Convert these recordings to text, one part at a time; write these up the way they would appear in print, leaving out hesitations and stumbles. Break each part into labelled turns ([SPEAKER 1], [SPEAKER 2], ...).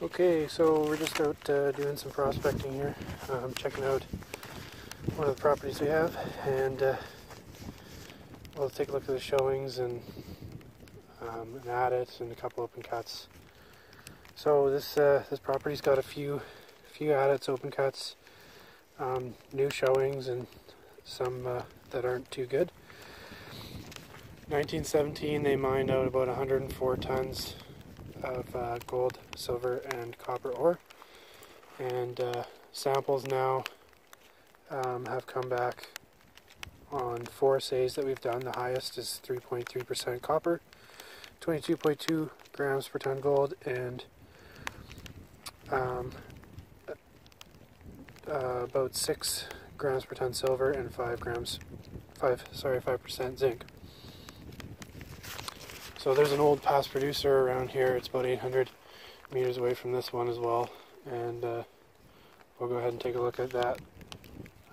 [SPEAKER 1] Okay, so we're just out doing some prospecting here, checking out one of the properties we have, and we'll take a look at the showings and an adit and a couple open cuts. So this property's got a few adits, open cuts, new showings, and some that aren't too good. 1917, they mined out about 104 tons of gold, silver, and copper ore, and samples now have come back on 4 assays that we've done. The highest is 3.3% copper, 22.2 grams per ton gold, and about 6 grams per ton silver and 5% zinc. So there's an old past producer around here. It's about 800 meters away from this one as well, and we'll go ahead and take a look at that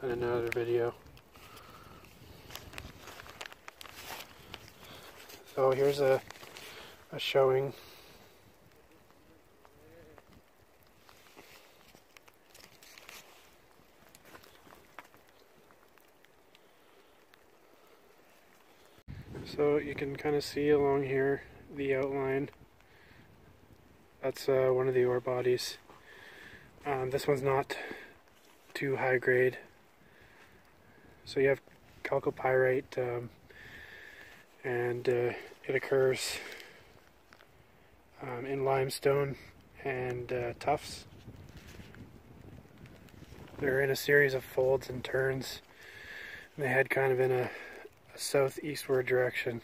[SPEAKER 1] in another video. So here's a showing. So you can kind of see along here the outline. That's one of the ore bodies. This one's not too high grade. So you have chalcopyrite, and it occurs in limestone and tuffs. They're in a series of folds and turns, and they head kind of in a southeastward direction.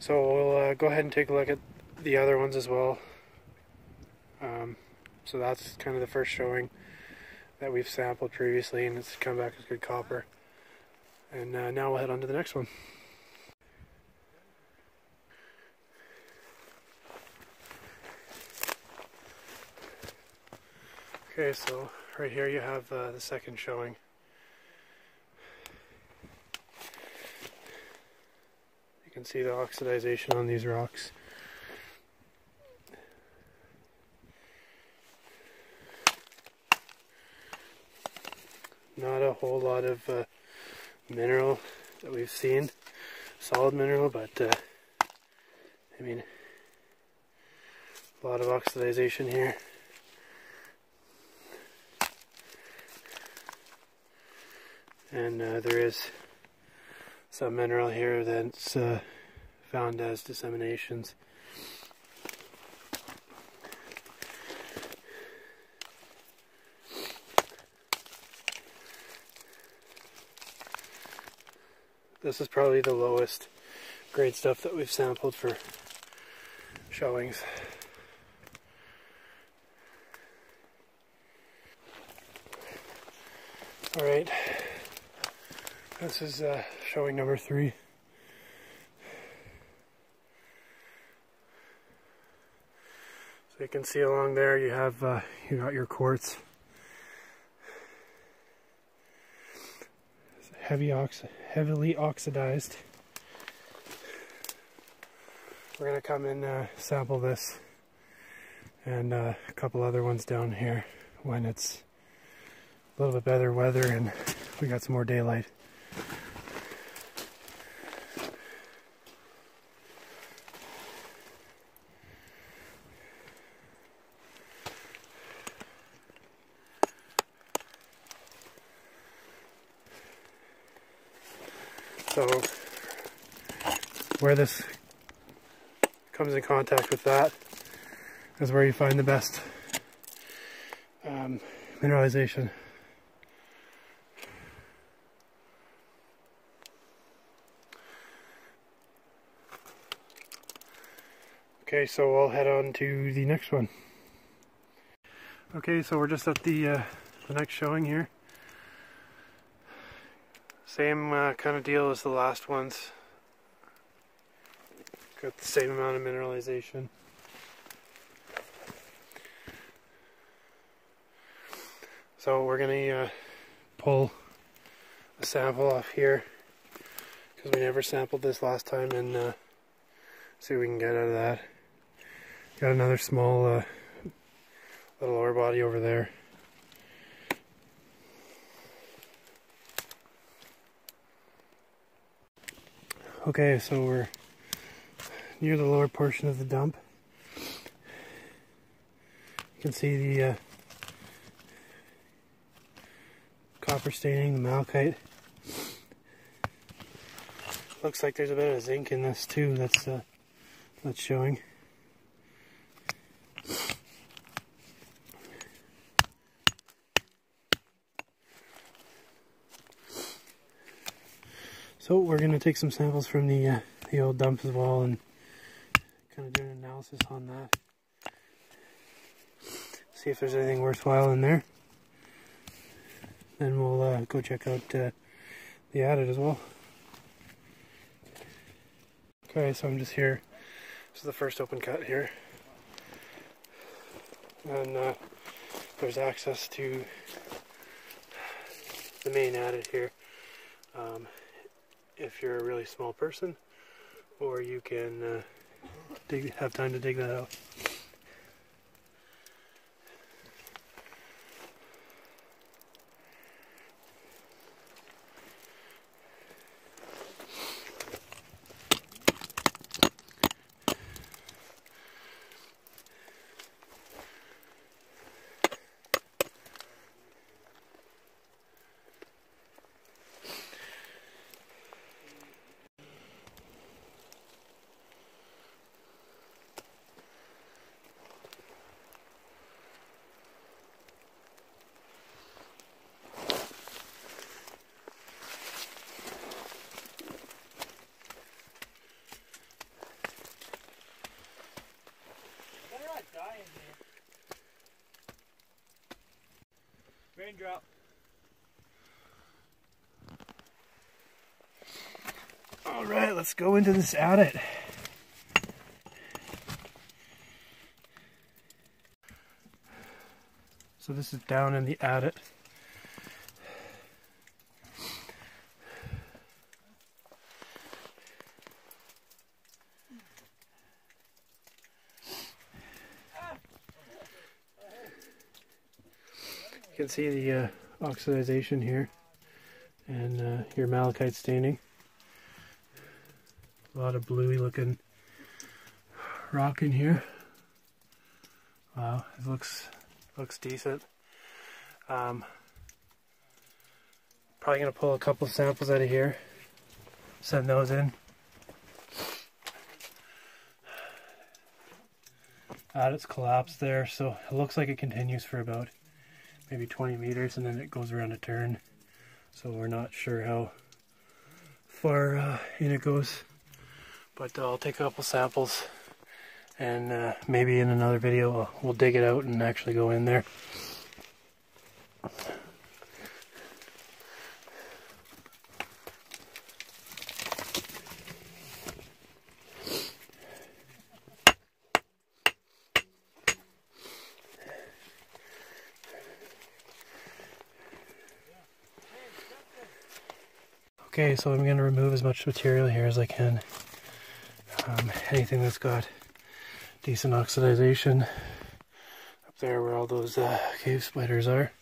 [SPEAKER 1] So we'll go ahead and take a look at the other ones as well. So that's kind of the first showing that we've sampled previously, and it's come back as good copper. And now we'll head on to the next one. Okay, so right here you have the second showing. You can see the oxidization on these rocks. Not a whole lot of mineral that we've seen, solid mineral, but I mean, a lot of oxidization here. And there is some mineral here that's found as disseminations. This is probably the lowest grade stuff that we've sampled for showings. Alright, this is showing number 3. So you can see along there you have you got your quartz. Heavily oxidized. We're going to come and sample this and a couple other ones down here when it's a little bit better weather and we got some more daylight. So where this comes in contact with that is where you find the best mineralization. Okay, so we'll head on to the next one. Okay, so we're just at the next showing here. Same kind of deal as the last ones. Got the same amount of mineralization. So we're going to pull a sample off here because we never sampled this last time, and see what we can get out of that. Got another small little ore body over there. Okay, so we're near the lower portion of the dump. You can see the copper staining, the malachite. Looks like there's a bit of zinc in this too. That's showing. So we're going to take some samples from the old dump as well and kind of do an analysis on that. See if there's anything worthwhile in there. Then we'll go check out the adit as well. Okay, so I'm just here. This is the first open cut here. And there's access to the main adit here. If you're a really small person, or you can have time to dig that out.
[SPEAKER 2] Raindrop.
[SPEAKER 1] Alright, let's go into this adit. So this is down in the adit. You can see the oxidization here and your malachite staining. A lot of bluey looking rock in here. Wow, it looks decent. Probably gonna pull a couple of samples out of here, send those in. Adit's collapsed there, so it looks like it continues for about maybe 20 meters and then it goes around a turn. So we're not sure how far in it goes. But I'll take a couple samples and maybe in another video we'll dig it out and actually go in there. Okay, so I'm going to remove as much material here as I can. Anything that's got decent oxidization. Up there where all those cave spiders are,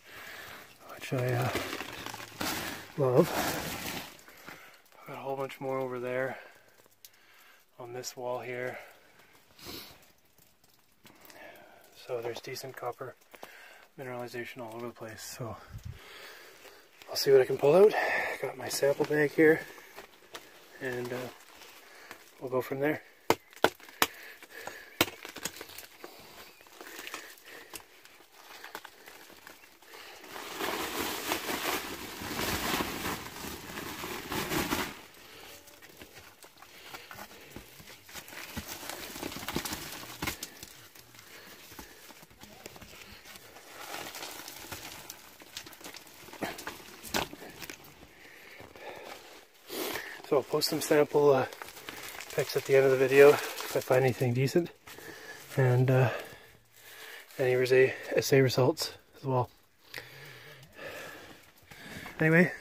[SPEAKER 1] which I love. Got a whole bunch more over there on this wall here. So there's decent copper mineralization all over the place. So I'll see what I can pull out. Got my sample bag here, and we'll go from there. So I'll post some sample pics at the end of the video if I find anything decent, and any assay results as well. Anyway,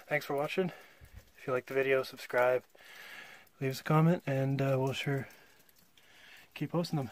[SPEAKER 1] thanks for watching. If you like the video, subscribe, leave us a comment, and we'll sure keep posting them.